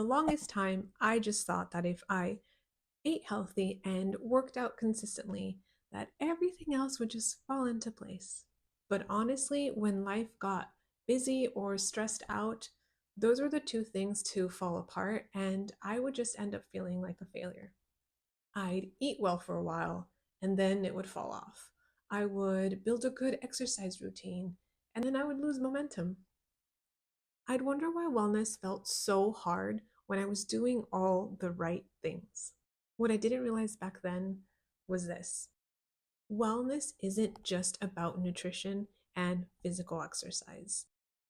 the longest time, I just thought that if I ate healthy and worked out consistently, that everything else would just fall into place. But honestly, when life got busy or stressed out, those were the two things to fall apart, and I would just end up feeling like a failure. I'd eat well for a while, and then it would fall off. I would build a good exercise routine, and then I would lose momentum. I'd wonder why wellness felt so hard when I was doing all the right things. What I didn't realize back then was this: wellness isn't just about nutrition and physical exercise.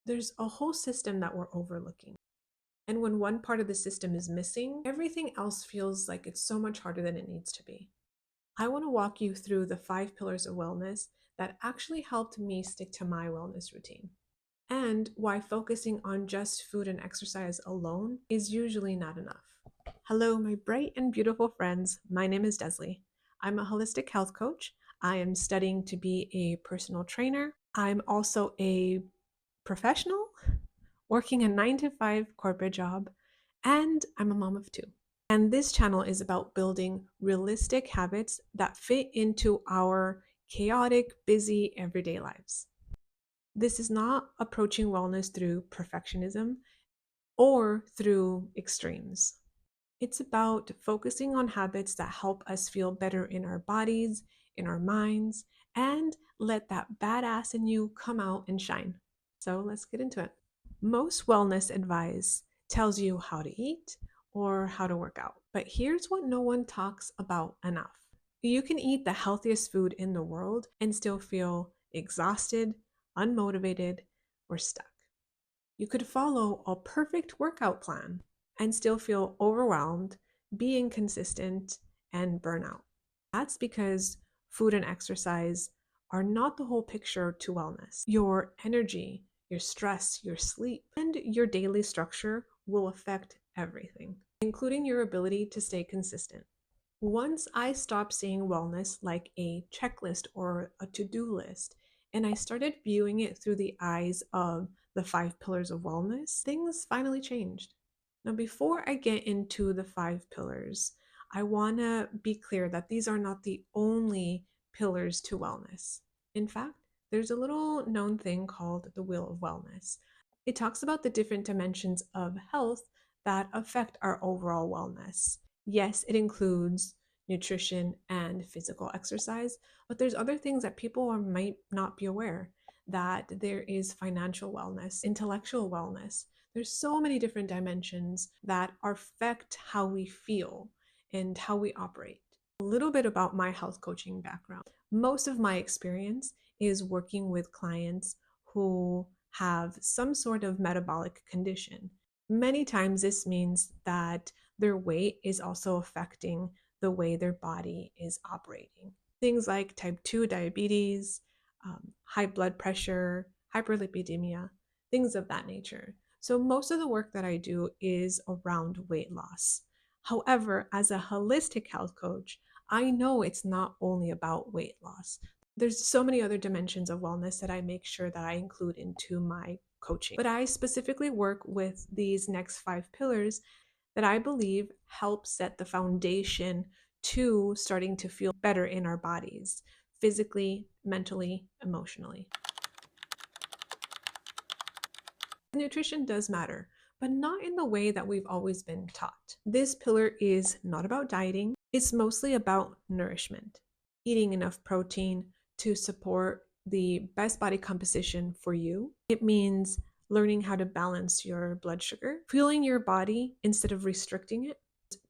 There's a whole system that we're overlooking. And when one part of the system is missing, everything else feels like it's so much harder than it needs to be. I want to walk you through the 5 pillars of wellness that actually helped me stick to my wellness routine, and why focusing on just food and exercise alone is usually not enough. Hello, my bright and beautiful friends. My name is Desley. I'm a holistic health coach. I am studying to be a personal trainer. I'm also a professional working a 9 to 5 corporate job, and I'm a mom of two. And this channel is about building realistic habits that fit into our chaotic, busy, everyday lives. This is not approaching wellness through perfectionism or through extremes. It's about focusing on habits that help us feel better in our bodies, in our minds, and let that badass in you come out and shine. So let's get into it. Most wellness advice tells you how to eat or how to work out. But here's what no one talks about enough: you can eat the healthiest food in the world and still feel exhausted, unmotivated, or stuck. You could follow a perfect workout plan and still feel overwhelmed, be inconsistent, and burn out. That's because food and exercise are not the whole picture to wellness. Your energy, your stress, your sleep, and your daily structure will affect everything, including your ability to stay consistent. Once I stopped seeing wellness like a checklist or a to-do list, and I started viewing it through the eyes of the 5 pillars of wellness, things finally changed. Now, before I get into the 5 pillars, I want to be clear that these are not the only pillars to wellness. In fact, there's a little known thing called the Wheel of Wellness. It talks about the different dimensions of health that affect our overall wellness. Yes, it includes nutrition and physical exercise, but there's other things that people might not be aware, that there is financial wellness, intellectual wellness. There's so many different dimensions that affect how we feel and how we operate. A little bit about my health coaching background. Most of my experience is working with clients who have some sort of metabolic condition. Many times this means that their weight is also affecting the way their body is operating. Things like type 2 diabetes, high blood pressure, hyperlipidemia, things of that nature. So most of the work that I do is around weight loss. However, as a holistic health coach, I know it's not only about weight loss. There's so many other dimensions of wellness that I make sure that I include into my coaching. But I specifically work with these next 5 pillars that I believe help set the foundation to starting to feel better in our bodies, physically, mentally, emotionally. Nutrition does matter, but not in the way that we've always been taught. This pillar is not about dieting, it's mostly about nourishment. Eating enough protein to support the best body composition for you. It means learning how to balance your blood sugar, fueling your body instead of restricting it,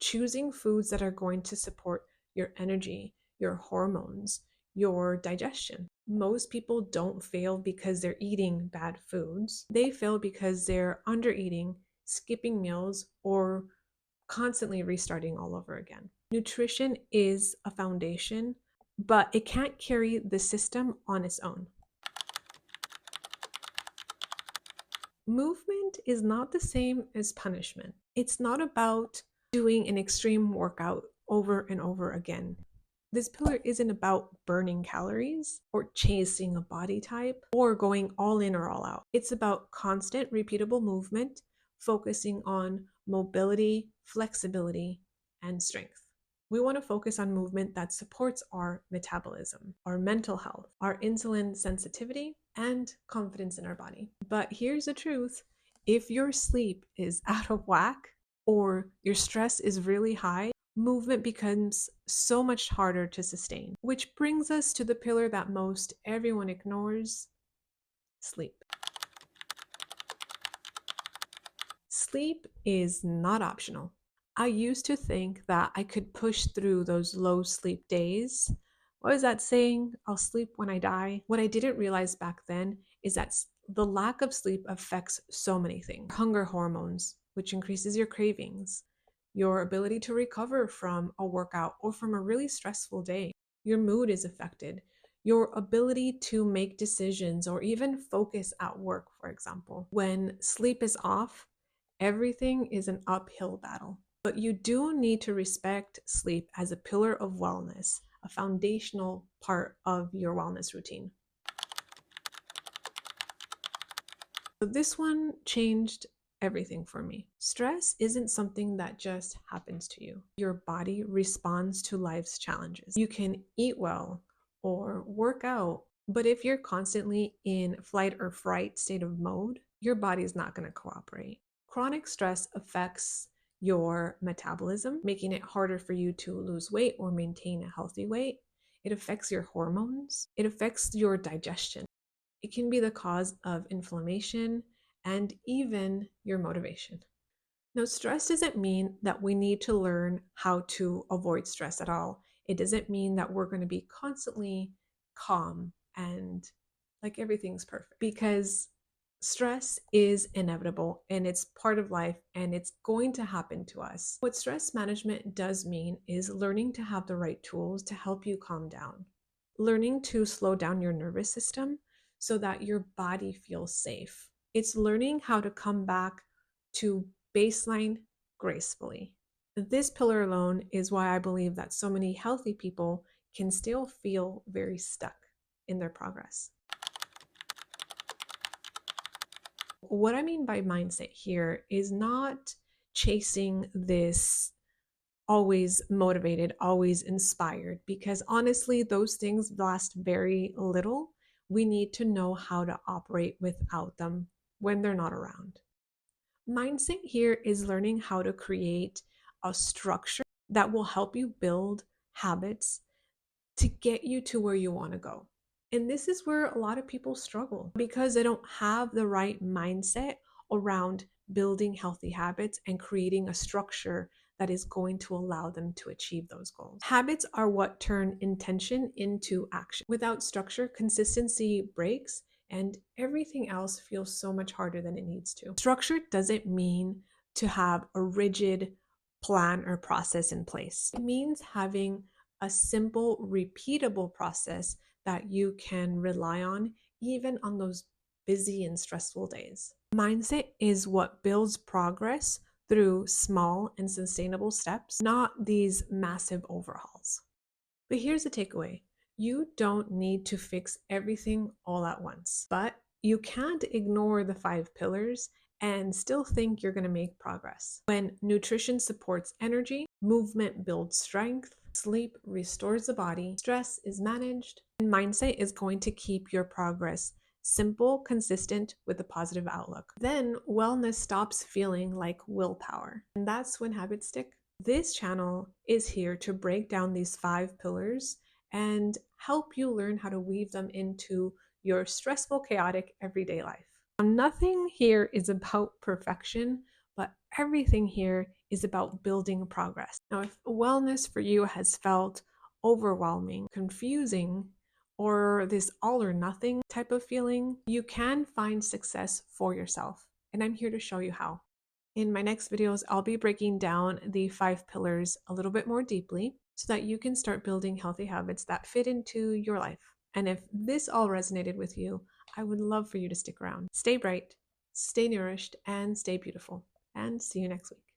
choosing foods that are going to support your energy, your hormones, your digestion. Most people don't fail because they're eating bad foods. They fail because they're under eating, skipping meals, or constantly restarting all over again. Nutrition is a foundation, but it can't carry the system on its own. Movement is not the same as punishment. It's not about doing an extreme workout over and over again. This pillar isn't about burning calories or chasing a body type or going all in or all out. It's about constant, repeatable movement focusing on mobility, flexibility, and strength. We want to focus on movement that supports our metabolism, our mental health, our insulin sensitivity, and confidence in our body. But here's the truth: if your sleep is out of whack or your stress is really high, movement becomes so much harder to sustain. Which brings us to the pillar that most everyone ignores: sleep. Sleep is not optional. I used to think that I could push through those low sleep days. What is that saying? I'll sleep when I die. What I didn't realize back then is that the lack of sleep affects so many things. Hunger hormones, which increases your cravings, your ability to recover from a workout or from a really stressful day. Your mood is affected. Your ability to make decisions or even focus at work, for example. When sleep is off, everything is an uphill battle. But you do need to respect sleep as a pillar of wellness, a foundational part of your wellness routine. So this one changed everything for me. Stress isn't something that just happens to you. Your body responds to life's challenges. You can eat well or work out, but if you're constantly in flight or fright state of mode, your body's not going to cooperate. Chronic stress affects your metabolism, making it harder for you to lose weight or maintain a healthy weight. It affects your hormones. It affects your digestion. It can be the cause of inflammation and even your motivation. Now, stress doesn't mean that we need to learn how to avoid stress at all. It doesn't mean that we're going to be constantly calm and like everything's perfect, because stress is inevitable and it's part of life and it's going to happen to us. What stress management does mean is learning to have the right tools to help you calm down, learning to slow down your nervous system so that your body feels safe. It's learning how to come back to baseline gracefully. This pillar alone is why I believe that so many healthy people can still feel very stuck in their progress. What I mean by mindset here is not chasing this always motivated, always inspired, because honestly, those things last very little. We need to know how to operate without them when they're not around. Mindset here is learning how to create a structure that will help you build habits to get you to where you want to go. And this is where a lot of people struggle because they don't have the right mindset around building healthy habits and creating a structure that is going to allow them to achieve those goals. Habits are what turn intention into action. Without structure, consistency breaks and everything else feels so much harder than it needs to. Structure doesn't mean to have a rigid plan or process in place. It means having a simple, repeatable process that you can rely on even on those busy and stressful days. Mindset is what builds progress through small and sustainable steps, not these massive overhauls. But here's the takeaway: you don't need to fix everything all at once, but you can't ignore the 5 pillars and still think you're going to make progress. When nutrition supports energy, movement builds strength, sleep restores the body, stress is managed, and mindset is going to keep your progress simple, consistent, with a positive outlook. Then wellness stops feeling like willpower, and that's when habits stick. This channel is here to break down these 5 pillars and help you learn how to weave them into your stressful, chaotic everyday life. Nothing here is about perfection, but everything here is about building progress. Now, if wellness for you has felt overwhelming, confusing, or this all or nothing type of feeling, you can find success for yourself. And I'm here to show you how. In my next videos, I'll be breaking down the 5 pillars a little bit more deeply so that you can start building healthy habits that fit into your life. And if this all resonated with you, I would love for you to stick around. Stay bright, stay nourished, and stay beautiful. And see you next week.